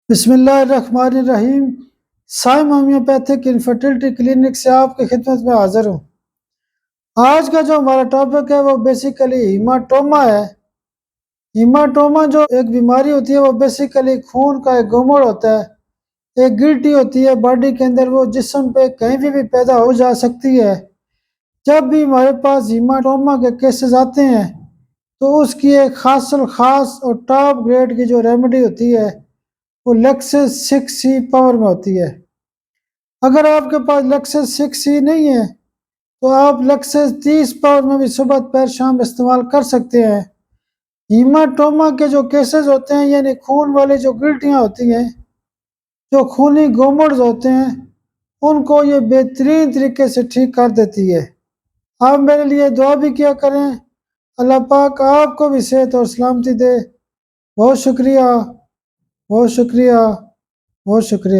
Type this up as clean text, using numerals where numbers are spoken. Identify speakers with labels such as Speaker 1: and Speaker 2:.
Speaker 1: بسم اللہ الرحمن الرحیم۔ سائم ہومیوپیتھک انفرٹیلٹی کلینک سے آپ کی خدمت میں حاضر ہوں۔ آج کا جو ہمارا ٹاپک ہے وہ بیسیکلی ہیماٹوما ہے۔ ہیماٹوما جو ایک بیماری ہوتی ہے وہ بیسیکلی خون کا ایک گومڑ ہوتا ہے، ایک گلٹی ہوتی ہے باڈی کے اندر، وہ جسم پہ کہیں بھی پیدا ہو جا سکتی ہے۔ جب بھی ہمارے پاس ہیماٹوما کے کیسز آتے ہیں تو اس کی ایک خاص اور ٹاپ گریڈ کی جو ریمیڈی ہوتی ہے وہ لیکسس 6C پاور میں ہوتی ہے۔ اگر آپ کے پاس لیکسس 6C نہیں ہے تو آپ لیکسس 30 پاور میں بھی صبح دوپہر شام استعمال کر سکتے ہیں۔ ہیماٹوما کے جو کیسز ہوتے ہیں، یعنی خون والی جو گلٹیاں ہوتی ہیں، جو خونی گومڑز ہوتے ہیں، ان کو یہ بہترین طریقے سے ٹھیک کر دیتی ہے۔ آپ میرے لیے دعا بھی کیا کریں، اللہ پاک آپ کو بھی صحت اور سلامتی دے۔ بہت شکریہ، بہت شکریہ، بہت شکریہ۔